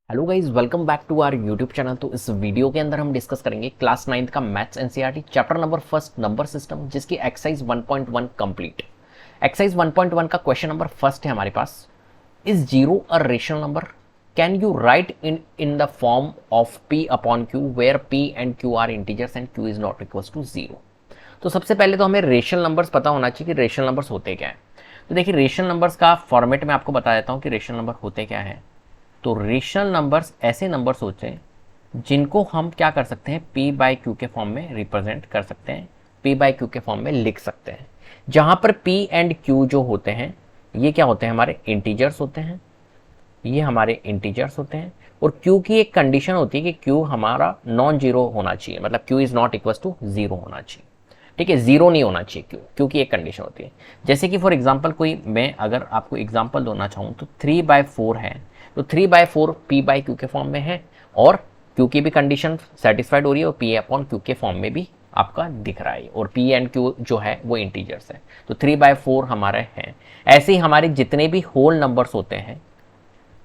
Hello guys, welcome back to our YouTube channel. तो इस video के अंदर हम डिस्कस करेंगे क्लास 9th का maths NCERT chapter number first number system, जिसकी एक्सरसाइज 1.1 कंप्लीट। एक्सरसाइज 1.1 का क्वेश्चन नंबर फर्स्ट है हमारे पास। Is zero a rational number? Can you write in the form of p upon q where p and q are integers and q is not equal to zero. तो सबसे पहले तो हमें rational numbers पता होना चाहिए कि रेशनल नंबर्स होते क्या है। तो देखिए, रेशनल नंबर्स का फॉर्मेट में आपको बता देता हूँ कि रेशनल नंबर होते क्या है। तो रेशनल नंबर्स ऐसे नंबर्स होते हैं जिनको हम क्या कर सकते हैं, p बाई क्यू के फॉर्म में रिप्रेजेंट कर सकते हैं, p बाई क्यू के फॉर्म में लिख सकते हैं। जहां पर p एंड q जो होते हैं ये क्या होते हैं, हमारे इंटीजर्स होते हैं। ये हमारे इंटीजर्स होते हैं और q की एक कंडीशन होती है कि q हमारा नॉन जीरो होना चाहिए, मतलब q is not equal to zero होना चाहिए। ठीक है, जीरो नहीं होना चाहिए क्यों, क्योंकि एक कंडीशन होती है। जैसे कि फॉर एग्जांपल कोई, मैं अगर आपको एग्जांपल देना चाहूँ तो 3/4 है, तो 3/4 p बाई क्यू के फॉर्म में है और q की भी कंडीशन सेटिस्फाइड हो रही है और p अपॉन क्यू के फॉर्म में भी आपका दिख रहा है और p एंड q जो है वो इंटीजर्स है। तो 3/4 हमारे हैं। ऐसे ही हमारे जितने भी होल नंबर्स होते हैं,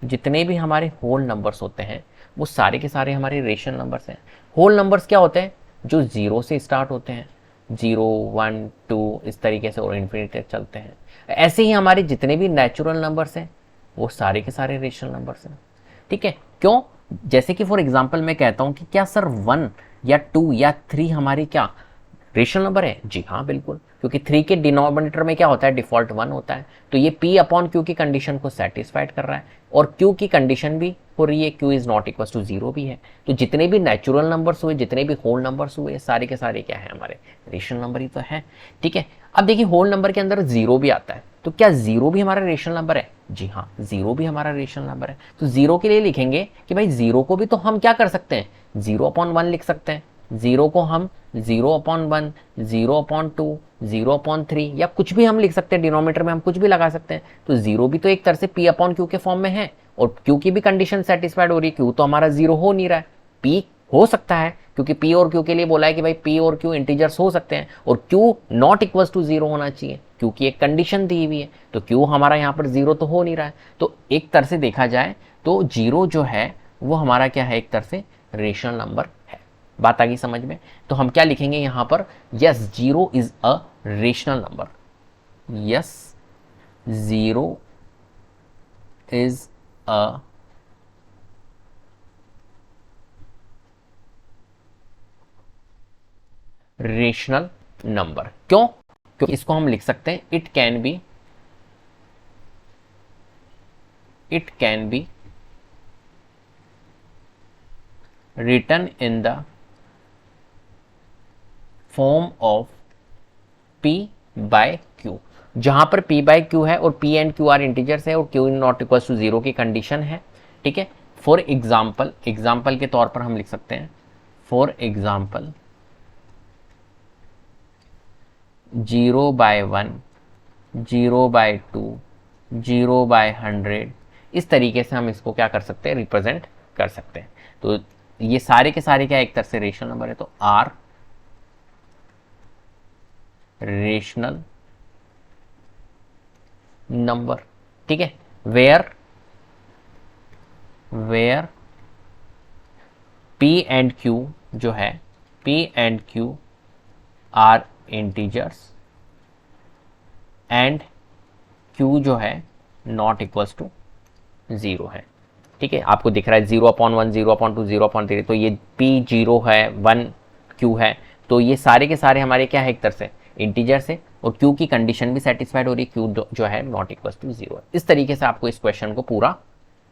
जितने भी हमारे होल नंबर्स होते हैं वो सारे के सारे हमारे रेशनल नंबर्स हैं। होल नंबर्स क्या होते हैं, जो जीरो से स्टार्ट होते हैं, 0 1 2 इस तरीके से और इन्फिनिटी तक चलते हैं। ऐसे ही हमारे जितने भी नेचुरल नंबर्स हैं वो सारे के सारे रेशनल नंबर्स हैं। ठीक है, क्यों? जैसे कि फॉर एग्जाम्पल मैं कहता हूं कि क्या सर 1 या 2 या 3 हमारी क्या रेशनल नंबर है? जी हाँ, बिल्कुल, क्योंकि 3 के डिनोमिनेटर में क्या होता है, डिफॉल्ट 1 होता है। तो ये p अपॉन क्यू की कंडीशन को सेटिस्फाइड कर रहा है और q की कंडीशन भी हो रही है, q is not equal to zero भी है। तो जितने भी नेचुरल नंबर्स हुए, जितने भी होल नंबर्स हुए, सारे के सारे क्या है, हमारे रेशनल नंबर ही तो है। ठीक है, अब देखिए होल नंबर के अंदर जीरो भी आता है, तो क्या जीरो भी हमारा रेशनल नंबर है? जी हाँ, जीरो भी हमारा रेशनल नंबर है। तो जीरो के लिए लिखेंगे कि भाई जीरो को भी तो हम क्या कर सकते हैं, 0/1 लिख सकते हैं। जीरो को हम 0/1, 0/2, 0/3 या कुछ भी हम लिख सकते हैं, डिनोमीटर में हम कुछ भी लगा सकते हैं। तो जीरो भी तो एक तरह से p अपॉन क्यू के फॉर्म में है और q की भी कंडीशन सेटिस्फाइड हो रही है, q तो हमारा जीरो हो नहीं रहा है। p हो सकता है क्योंकि p और q के लिए बोला है कि भाई p और q इंटीजर्स हो सकते हैं और q not equal to zero होना चाहिए, q की एक कंडीशन दी हुई है। तो q हमारा यहाँ पर जीरो तो हो नहीं रहा है। तो एक तरह से देखा जाए तो जीरो जो है वो हमारा क्या है, एक तरह से रेशनल नंबर है। बात आ गई समझ में? तो हम क्या लिखेंगे यहां पर, yes zero is a rational number. Yes, zero is a rational number. क्यों? क्योंकि इसको हम लिख सकते हैं, it can be written in the form of p by q। जहां पर p बाय q है और p and q are integers है और q not equal to zero की कंडीशन है। ठीक है, फॉर एग्जाम्पल, एग्जाम्पल के तौर पर हम लिख सकते हैं, फॉर एग्जाम्पल 0/1, 0/2, 0/100, इस तरीके से हम इसको क्या कर सकते हैं, रिप्रेजेंट कर सकते हैं। तो ये सारे के सारे क्या एक तरह से रेशनल नंबर है। तो आर रेशनल नंबर। ठीक है, where where p and q जो है, p and q are integers and q जो है नॉट इक्वल्स टू जीरो है। ठीक है, आपको दिख रहा है 0/1, 0/2, 0/3, तो ये p जीरो है, 1 q है। तो ये सारे के सारे हमारे क्या है, एक तरह से इंटीजर्स है और q की कंडीशन भी सेटिस्फाइड हो रही है, q जो है नॉट इक्वल टू जीरो है। इस तरीके से आपको इस क्वेश्चन को पूरा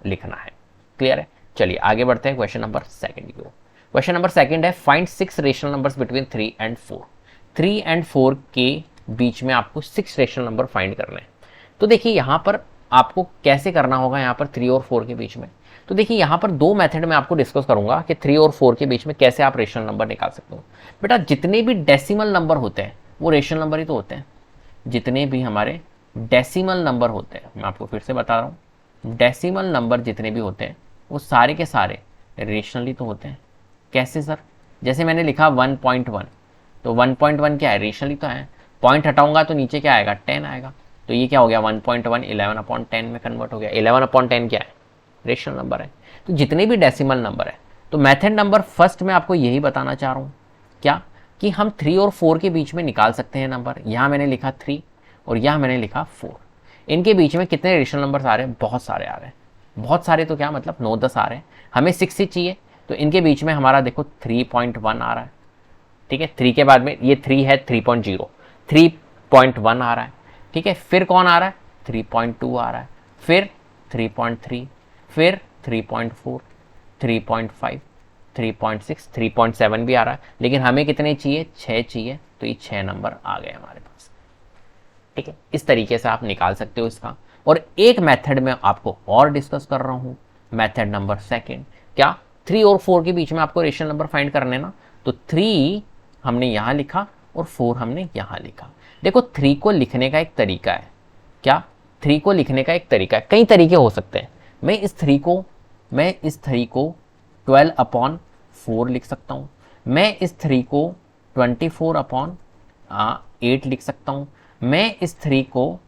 लिखना है। क्लियर है? चलिए आगे बढ़ते हैं क्वेश्चन नंबर सेकंड की ओर। क्वेश्चन नंबर सेकंड है, find 6 rational numbers between 3 and 4। 3 and 4 के बीच में आपको 6 रेशनल नंबर फाइंड करने हैं। तो देखिए यहां पर आपको कैसे करना होगा, यहां पर 3 और 4 के बीच में। तो देखिए यहां पर दो मेथड में आपको डिस्कस करूंगा कि 3 और 4 के बीच में कैसे आप रेशनल नंबर निकाल सकते हो। बेटा जितने भी डेसिमल नंबर होते हैं वो रेशनल नंबर ही तो होते हैं। जितने भी हमारे डेसिमल नंबर होते हैं, मैं आपको फिर से बता रहा हूँ, डेसिमल नंबर जितने भी होते हैं वो सारे के सारे रेशनली तो होते हैं। कैसे सर? जैसे मैंने लिखा 1.1, तो 1.1 क्या है, रेशनली तो है। पॉइंट हटाऊंगा तो नीचे क्या आएगा, 10 आएगा। तो ये क्या हो गया, 1.1 11/10 में कन्वर्ट हो गया। 11/10 क्या है, रेशनल नंबर है। तो जितने भी डेसिमल नंबर है, तो मेथड नंबर फर्स्ट में आपको यही बताना चाह रहा हूँ क्या, कि हम 3 और 4 के बीच में निकाल सकते हैं नंबर। यहाँ मैंने लिखा 3 और यहाँ मैंने लिखा 4। इनके बीच में कितने रेशनल नंबर्स आ रहे हैं? बहुत सारे आ रहे हैं। बहुत सारे तो क्या मतलब 9-10 आ रहे हैं। हमें 6 ही चाहिए, तो इनके बीच में हमारा देखो 3.1 आ रहा है। ठीक है, 3 के बाद में ये 3 है, 3.0, 3.1 आ रहा है। ठीक है, फिर कौन आ रहा है? 3.2 आ रहा है, फिर 3.3, फिर 3.4, 3.5, 3.6, 3.7 भी आ रहा है। लेकिन हमें कितने चाहिए? 6 चाहिए, तो ये 6 नंबर आ गए हमारे पास। ठीक है, इस तरीके से आप निकाल सकते हो इसका। और एक मेथड में आपको और डिस्कस कर रहा हूं, मेथड नंबर सेकंड। क्या? 3 और 4 के बीच में आपको रेशनल नंबर फाइंड करने ना, तो 3 हमने यहां लिखा और 4 हमने यहां लिखा। देखो 3 को लिखने का एक तरीका है। क्या? 3 को लिखने का एक तरीका है, कई तरीके हो सकते हैं। मैं इस 3 को 12/4 लिख सकता हूं। मैं इस 3 को 24/8 लिख सकता हूं। मैं इस 3 को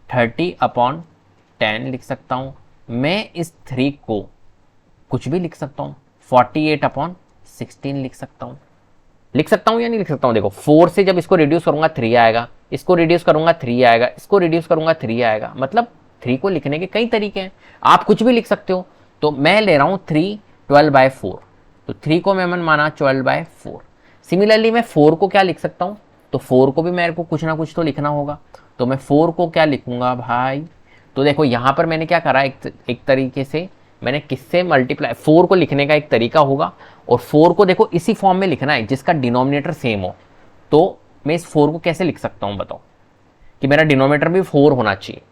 30/10 लिख सकता हूं। मैं इस 3 को कुछ भी लिख सकता हूं, 48/16 लिख सकता हूं। लिख सकता हूं या नहीं लिख सकता हूं? देखो 4 से जब इसको रिड्यूस करूंगा 3 आएगा, इसको रिड्यूस करूंगा 3 आएगा, इसको रिड्यूस करूंगा 3 आएगा। मतलब 3 को लिखने के कई तरीके हैं, आप कुछ भी लिख सकते हो। तो मैं ले रहा हूं 3 12/4, तो 3 को मैं माना 12/4। सिमिलरली मैं 4 को क्या लिख सकता हूं? तो 4 को भी मेरे को कुछ ना कुछ तो लिखना होगा। तो मैं 4 को क्या लिखूंगा भाई? तो देखो यहां पर मैंने क्या करा, एक तरीके से मैंने किससे मल्टीप्लाई, 4 को लिखने का एक तरीका होगा। और 4 को देखो इसी फॉर्म में लिखना है जिसका डिनोमिनेटर सेम हो। तो मैं इस 4 को कैसे लिख सकता हूं बताओ, कि मेरा डिनोमिनेटर भी 4 होना चाहिए।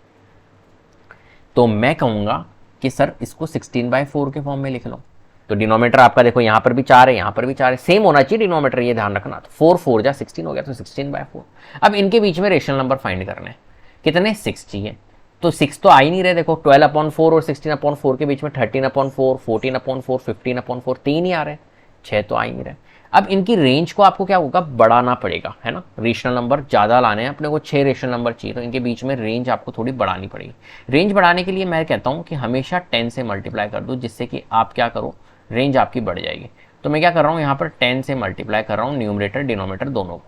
तो मैं कहूंगा कि सर इसको 16/4 के फॉर्म में लिख लो। तो डिनोमिनेटर आपका देखो यहां पर भी 4 है, यहां पर भी 4 है, सेम होना चाहिए डिनोमिनेटर, ये ध्यान रखना। तो 4 4 जा 16 हो गया, तो 16/4। अब इनके बीच में रेशनल नंबर फाइंड करने, कितने? 6 चाहिए। तो 6 तो आ ही नहीं रहे। देखो 12/4 और 16/4 के बीच में 13/4, 14/4, 15/4, 3 ही आ रहे हैं, 6 तो आ ही नहीं रहे। अब इनकी रेंज को आपको क्या होगा, बढ़ाना पड़ेगा, है ना। रेशनल नंबर ज़्यादा लाने हैं अपने को, 6 रेशनल नंबर चाहिए, तो इनके बीच में रेंज आपको थोड़ी बढ़ानी पड़ेगी। रेंज बढ़ाने के लिए मैं कहता हूँ कि हमेशा 10 से मल्टीप्लाई कर दो, जिससे कि आप क्या करो, रेंज आपकी बढ़ जाएगी। तो मैं क्या कर रहा हूँ, यहाँ पर 10 से मल्टीप्लाई कर रहा हूँ, न्यूमरेटर डिनोमिनेटर दोनों को।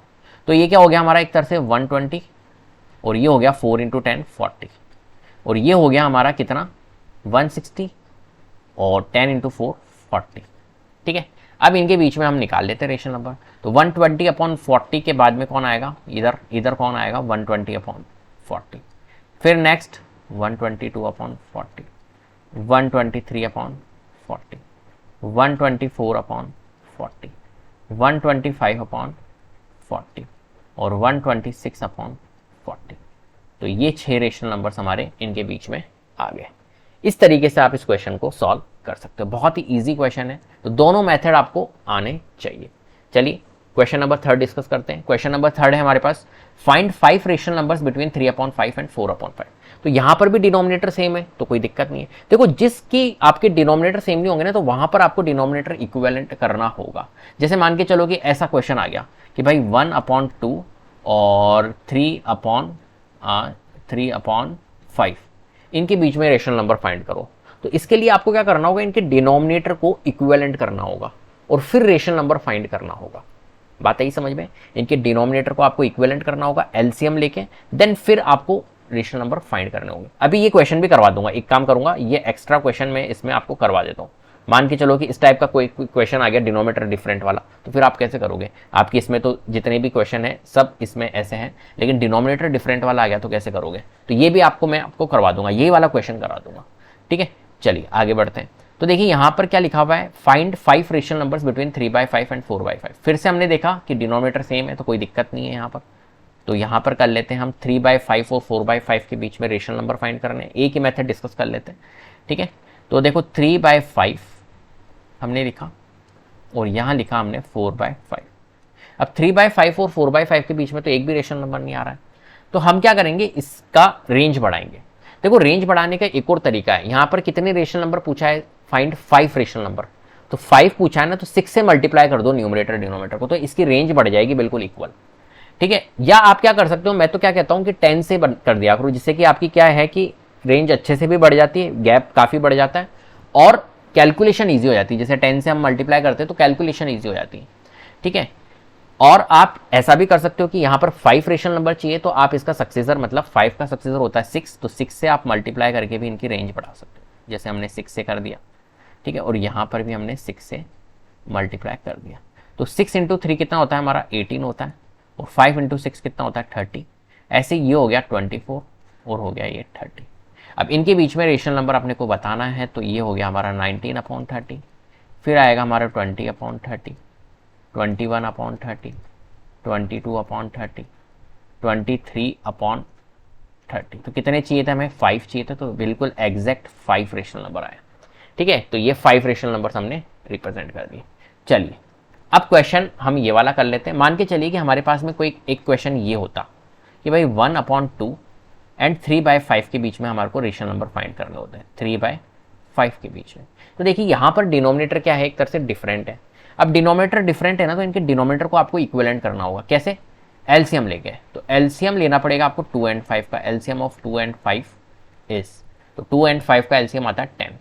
तो ये क्या हो गया हमारा, एक तरह से 120, और ये हो गया 4 × 10 40, और ये हो गया हमारा कितना, 160, और 10 × 4 40। ठीक है, अब इनके बीच में हम निकाल लेते हैं रेशनल नंबर। तो 120/40 के बाद में कौन आएगा, इधर कौन आएगा, 120/40। फिर नेक्स्ट 122/40, 123/40, 124/40, 125/40 और 126/40। तो ये 6 रेशनल नंबर्स हमारे इनके बीच में आ गए। इस तरीके से आप इस क्वेश्चन को सॉल्व कर सकते हो। बहुत ही इजी क्वेश्चन है, तो दोनों मेथड आपको आने चाहिए। चलिए क्वेश्चन नंबर 3 डिस्कस करते हैं। क्वेश्चन नंबर 3 है हमारे पास, find 5 rational numbers between 3/5 and 4/5। तो यहां पर भी डिनोमिनेटर सेम है, तो कोई दिक्कत नहीं है। देखो जिसकी आपके डिनोमिनेटर सेम नहीं होंगे ना, तो वहां पर आपको डिनोमिनेटर इक्विवेलेंट करना होगा। जैसे मान के चलो कि ऐसा क्वेश्चन आ गया कि भाई 1/2 और 3/5, इनके बीच में रेशनल नंबर फाइंड करो। तो इसके लिए आपको क्या करना होगा, इनके डिनोमिनेटर को इक्विवेलेंट करना होगा और फिर रेशनल नंबर फाइंड करना होगा। बात यही समझ में, इनके डिनोमिनेटर को आपको इक्विवेलेंट करना होगा एलसीएम लेके, देन फिर आपको रेशनल नंबर फाइंड करने होंगे। अभी ये क्वेश्चन भी करवा दूंगा, एक काम करूंगा, ये एक्स्ट्रा क्वेश्चन में इसमें आपको करवा देता हूँ। मान के चलो कि इस टाइप का कोई क्वेश्चन आ गया डिनोमिनेटर डिफरेंट वाला, तो फिर आप कैसे करोगे? आपकी इसमें तो जितने भी क्वेश्चन है सब इसमें ऐसे हैं, लेकिन डिनोमिनेटर डिफरेंट वाला आ गया तो कैसे करोगे? तो ये भी मैं आपको करवा दूंगा, ये वाला क्वेश्चन करा दूंगा। ठीक है, चलिए आगे बढ़ते हैं। तो देखिए यहाँ पर क्या लिखा हुआ है, find 5 rational numbers between 3/5 and 4/5। फिर से हमने देखा कि डिनोमिनेटर सेम है, तो कोई दिक्कत नहीं है यहाँ पर। तो यहाँ पर कर लेते हैं हम 3/5 और 4/5 के बीच में रेशनल नंबर फाइंड करने, एक ही मेथड डिस्कस कर लेते हैं। ठीक है, तो देखो 3/5 हमने लिखा और यहाँ लिखा हमने 4/5। अब 3/5 और 4/5 के बीच में तो एक भी रेशनल नंबर नहीं आ रहा है, तो हम क्या करेंगे, इसका रेंज बढ़ाएंगे। देखो रेंज बढ़ाने का एक और तरीका है, यहाँ पर कितने रेशनल नंबर पूछा है, फाइंड 5 रेशनल नंबर। तो 5 पूछा है ना, तो 6 से मल्टीप्लाई कर दो न्यूमरेटर डिनोमिनेटर को, तो इसकी रेंज बढ़ जाएगी बिल्कुल इक्वल। ठीक है, या आप क्या कर सकते हो, मैं तो क्या कहता हूँ कि 10 से कर दिया करो, जिससे कि आपकी क्या है कि रेंज अच्छे से भी बढ़ जाती है, गैप काफ़ी बढ़ जाता है, और कैलकुलेशन ईजी हो जाती है। जैसे 10 से हम मल्टीप्लाई करते हैं तो कैलकुलेशन ईजी हो जाती है, ठीक है। और आप ऐसा भी कर सकते हो कि यहाँ पर 5 रेशनल नंबर चाहिए तो आप इसका सक्सेसर, मतलब 5 का सक्सेसर होता है 6, तो 6 से आप मल्टीप्लाई करके भी इनकी रेंज बढ़ा सकते हो। जैसे हमने 6 से कर दिया, ठीक है, और यहाँ पर भी हमने 6 से मल्टीप्लाई कर दिया। तो 6 इंटू 3 कितना होता है हमारा 18 होता है, और 5 इंटू 6 कितना होता है 30। ऐसे ये हो गया 24 और हो गया ये 30। अब इनके बीच में रेशनल नंबर अपने को बताना है, तो ये हो गया हमारा 19/30, फिर आएगा हमारा 20/30, 21/30, 22/30, 23/30। तो कितने चाहिए थे हमें? 5 चाहिए थे, तो बिल्कुल एग्जैक्ट 5 रेशनल नंबर आया, ठीक है। तो ये 5 रेशनल नंबर्स हमने रिप्रेजेंट कर दिए। चलिए अब क्वेश्चन हम ये वाला कर लेते हैं। मान के चलिए कि हमारे पास में कोई एक क्वेश्चन ये होता कि भाई 1/2 एंड 3/5 के बीच में हमारे को रेशनल नंबर फाइंड करने होते हैं, 3/5 के बीच में। तो देखिए यहाँ पर डिनोमिनेटर क्या है, एक तरह से डिफरेंट है। अब डिनोमिनेटर डिफरेंट है ना, तो इनके डिनोमिनेटर को आपको इक्विवेलेंट करना होगा। कैसे? एलसीएम लेके, तो एलसीएम लेना पड़ेगा आपको 2 and 5 का। एलसीएम ऑफ 2 and 5 इज, तो 2 and 5 का एलसीएम आता है 10।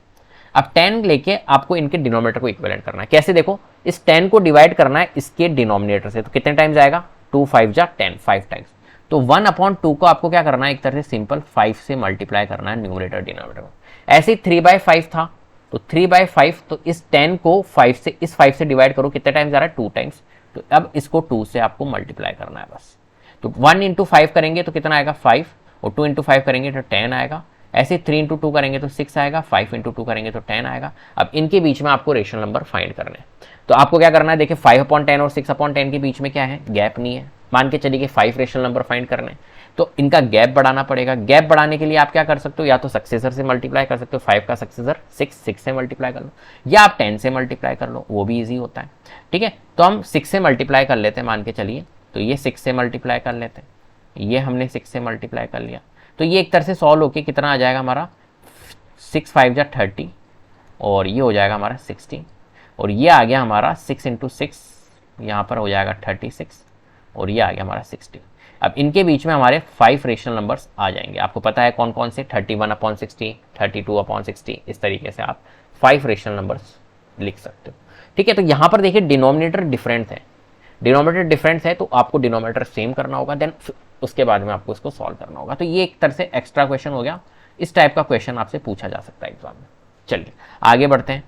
अब 10 लेके आपको इनके डिनोमिनेटर को इक्विवेलेंट करना है। कैसे? देखो, इस 10 को डिवाइड करना है इसके डिनोमिनेटर से, तो कितने टाइम्स आएगा? 2 5 जा 10, 5 टाइम्स। तो 1/2 को आपको क्या करना है, एक तरह से सिंपल 5 से मल्टीप्लाई करना है न्यूमरेटर डिनोमिनेटर को। ऐसे 3/5 था, तो 3/5, तो इस 10 को 5 से, इस 5 से डिवाइड करो, कितने टाइम्स आ रहा है? 2 टाइम्स। तो अब इसको 2 से आपको मल्टीप्लाई करना है बस। तो 1 इंटू 5 करेंगे तो कितना आएगा? 5, और 2 इंटू 5 करेंगे तो 10 आएगा। ऐसे 3 इंटू 2 करेंगे तो 6 आएगा, 5 इंटू 2 करेंगे तो 10 आएगा। अब इनके बीच में आपको रेशनल नंबर फाइंड करने हैं, तो आपको क्या करना है? देखिए 5/10 और 6/10 के बीच में क्या है? गैप नहीं है। मान के चलिए कि 5 रेशनल नंबर फाइंड करने, तो इनका गैप बढ़ाना पड़ेगा। गैप बढ़ाने के लिए आप क्या कर सकते हो? या तो सक्सेसर से मल्टीप्लाई कर सकते हो, 5 का सक्सेसर 6 से मल्टीप्लाई कर लो, या आप 10 से मल्टीप्लाई कर लो, वो भी ईजी होता है, ठीक है। तो हम 6 से मल्टीप्लाई कर लेते हैं, मान के चलिए, तो ये 6 से मल्टीप्लाई कर लेते हैं, ये हमने 6 से मल्टीप्लाई कर लिया। तो ये एक तरह से सॉल्व होके कितना आ जाएगा हमारा? 6 5 जा 30, और ये हो जाएगा हमारा 16, और ये आ गया हमारा 6 इंटू 6, यहाँ पर हो जाएगा 36, और ये आ गया हमारा 60। अब इनके बीच में हमारे 5 रेशनल नंबर्स आ जाएंगे। आपको पता है कौन कौन से? 31/60, 32/60, इस तरीके से आप 5 रेशनल नंबर्स लिख सकते हो, ठीक है। तो यहाँ पर देखिए डिनोमिनेटर डिफरेंट है, डिनोमिनेटर डिफरेंट है, तो आपको डिनोमिनेटर सेम करना होगा, देन उसके बाद में आपको इसको सॉल्व करना होगा। तो ये एक तरह से एक्स्ट्रा क्वेश्चन हो गया। इस टाइप का क्वेश्चन आपसे पूछा जा सकता है एग्जाम में। चलिए आगे बढ़ते हैं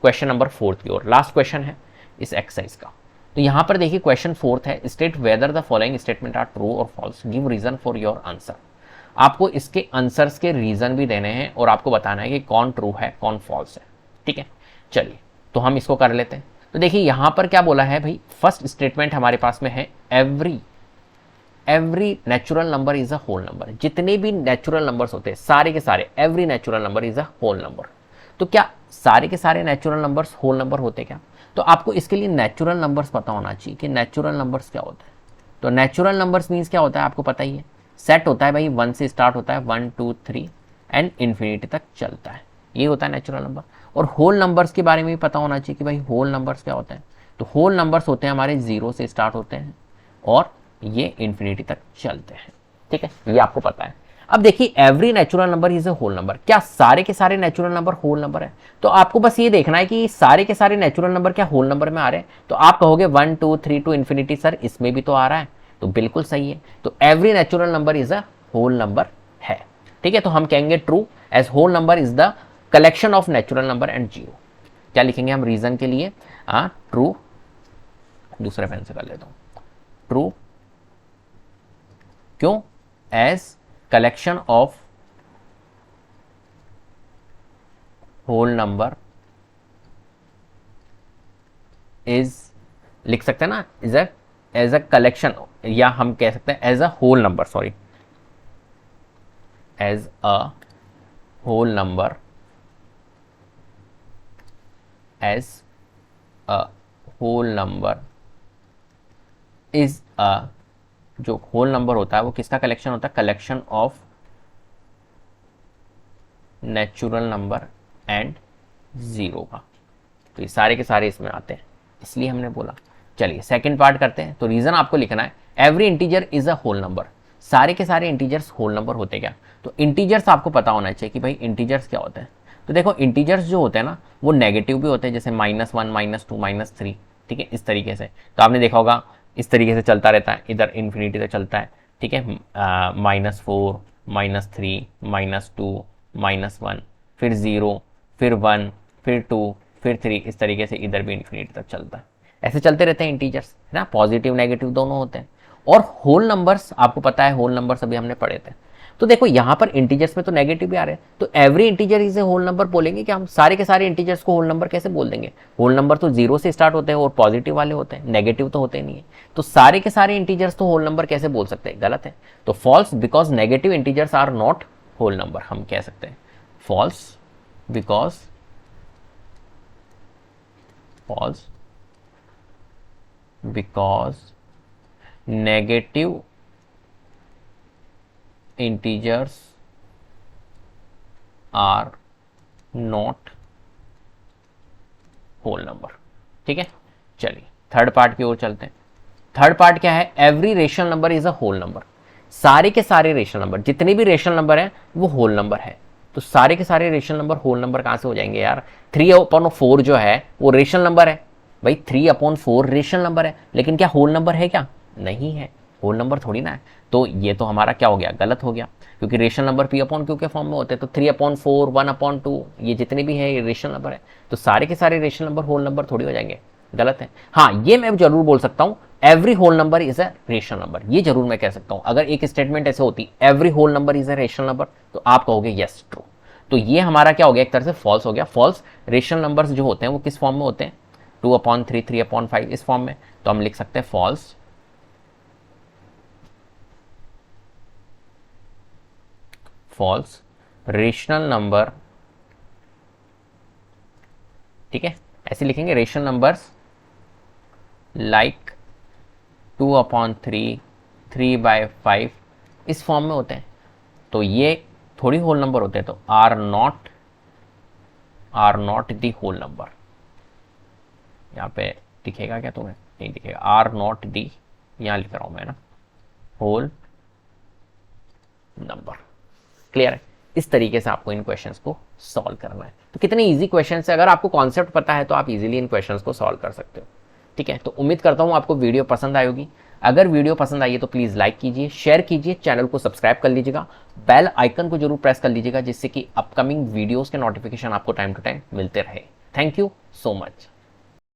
क्वेश्चन नंबर 4 की ओर। लास्ट क्वेश्चन है इस एक्सरसाइज का। तो यहाँ पर देखिए क्वेश्चन 4 है, state whether the following statement are true और false, give reason for your answer. आपको इसके आंसर्स के रीजन भी देने हैं और आपको बताना है कि कौन ट्रू है कौन फॉल्स है, ठीक है। चलिए तो हम इसको कर लेते हैं। तो देखिए यहाँ पर क्या बोला है भाई, फर्स्ट स्टेटमेंट हमारे पास में है every natural number is a whole number. जितने भी नेचुरल नंबर्स होते हैं सारे के सारे, every natural number is a whole number. तो क्या सारे के सारे नेचुरल नंबर्स होल नंबर होते क्या? तो आपको इसके लिए नेचुरल नंबर्स पता होना चाहिए कि नेचुरल नंबर्स क्या होता है। तो नेचुरल नंबर्स मीन्स क्या होता है आपको पता ही है, सेट होता है भाई, 1 से स्टार्ट होता है, 1 2 3 एंड इन्फिनिटी तक चलता है, ये होता है नेचुरल नंबर। और होल नंबर्स के बारे में भी पता होना चाहिए कि भाई होल नंबर्स क्या होते हैं। तो होल नंबर्स होते हैं हमारे 0 से स्टार्ट होते हैं और ये इन्फिनिटी तक चलते हैं, ठीक है, ये आपको पता है। अब देखिए every natural number is a whole number, क्या सारे के सारे नेचुरल नंबर होल नंबर है? तो आपको बस ये देखना है कि सारे के सारे नेचुरल नंबर क्या होल नंबर में आ रहे हैं। तो आप कहोगे 1 2 3 टू इन्फिनिटी, सर इसमें भी तो आ रहा है, तो बिल्कुल सही है। तो every natural number is a whole number है, ठीक है। तो हम कहेंगे true, as whole number is the collection of natural number and 0। क्या लिखेंगे हम रीजन के लिए? ट्रू, दूसरे पेन से कर लेता हूं, ट्रू क्यों? As collection of whole number is, लिख सकते हैं ना, इज एज अ कलेक्शन, या हम कह सकते हैं as a whole number, sorry, as a whole number, as a whole number is a, जो होल नंबर होता है वो किसका कलेक्शन होता है? Collection of natural number and 0 का। तो ये सारे के सारे इसमें आते हैं, इसलिए हमने बोला। चलिए सेकंड पार्ट करते हैं। तो रीजन आपको लिखना है, every integer is a whole number. सारे के सारे इंटीजर्स होल नंबर होते क्या? तो इंटीजर्स आपको पता होना चाहिए कि भाई इंटीजर्स क्या होते हैं। तो देखो इंटीजर्स जो होते हैं ना वो नेगेटिव भी होते हैं, जैसे -1 -2 -3, ठीक है, इस तरीके से। तो आपने देखा होगा इस तरीके से चलता रहता है, इधर इन्फिनिटी तक चलता है, ठीक है, -4 -3 -2 -1, फिर 0, फिर 1, फिर 2, फिर 3, इस तरीके से इधर भी इन्फिनिटी तक चलता है। ऐसे चलते रहते हैं इंटीजर्स, है ना, पॉजिटिव नेगेटिव दोनों होते हैं। और होल नंबर्स आपको पता है, होल नंबर्स अभी हमने पढ़े थे। तो देखो यहाँ पर इंटीजर्स में तो नेगेटिव भी आ रहे हैं, तो every integer is a whole number बोलेंगे क्या हम? सारे के सारे इंटीजर्स को होल नंबर कैसे बोल देंगे? होल नंबर तो 0 से स्टार्ट होते हैं और पॉजिटिव वाले होते हैं, नेगेटिव तो होते नहीं है। तो सारे के सारे इंटीजर्स तो होल नंबर कैसे बोल सकते हैं? गलत है। तो false, because negative integers are not whole number, हम कह सकते हैं false because negative integers are not whole number। ठीक है, चलिए थर्ड पार्ट की ओर चलते हैं। थर्ड पार्ट क्या है? Every rational number is a whole number. सारे के सारे रेशनल नंबर, जितने भी रेशनल नंबर हैं वो होल नंबर है। तो सारे के सारे रेशनल नंबर होल नंबर कहां से हो जाएंगे यार? 3/4 जो है वो रेशनल नंबर है भाई, 3/4 रेशनल नंबर है, लेकिन क्या होल नंबर है क्या? नहीं है, होल नंबर थोड़ी ना है। तो ये तो हमारा क्या हो गया? गलत हो गया, क्योंकि रेशनल नंबर P/Q के फॉर्म में होते हैं। तो 3/4 1/2 ये जितने भी है ये रेशनल नंबर है। तो सारे के सारे रेशनल नंबर होल नंबर थोड़ी हो जाएंगे, गलत है। हाँ, ये मैं जरूर बोल सकता हूं, every whole number is a rational number, ये जरूर मैं कह सकता हूं। अगर एक स्टेटमेंट ऐसे होती, every whole number is a rational number, तो आप कहोगे यस ट्रू। तो ये हमारा क्या हो गया? एक तरह से फॉल्स हो गया। फॉल्स रेशनल नंबर्स जो होते हैं वो किस फॉर्म में होते हैं? 2/3 3/5 इस फॉर्म में। तो हम लिख सकते हैं फॉल्स रेशनल नंबर, ठीक है, ऐसे लिखेंगे, रेशनल नंबर्स लाइक 2/3 3/5 इस फॉर्म में होते हैं। तो ये थोड़ी होल नंबर होते हैं, तो are not the whole number. यहाँ पे दिखेगा क्या तुम्हें? नहीं दिखेगा, आर नॉट दी, यहाँ लिख रहा हूं मैं ना, होल नंबर। क्लियर है? इस तरीके से आपको इन क्वेश्चंस को सॉल्व करना है। तो कितने इजी क्वेश्चंस है, अगर आपको कॉन्सेप्ट पता है तो आप इजीली इन क्वेश्चंस को सॉल्व कर सकते हो। ठीक है, तो उम्मीद करता हूं आपको वीडियो पसंद आई होगी। अगर वीडियो पसंद आई है तो प्लीज लाइक कीजिए, शेयर कीजिए, चैनल को सब्सक्राइब कर लीजिएगा, बेल आइकन को जरूर प्रेस कर लीजिएगा, जिससे कि अपकमिंग वीडियोस के नोटिफिकेशन आपको टाइम टू टाइम मिलते रहे। Thank you so much.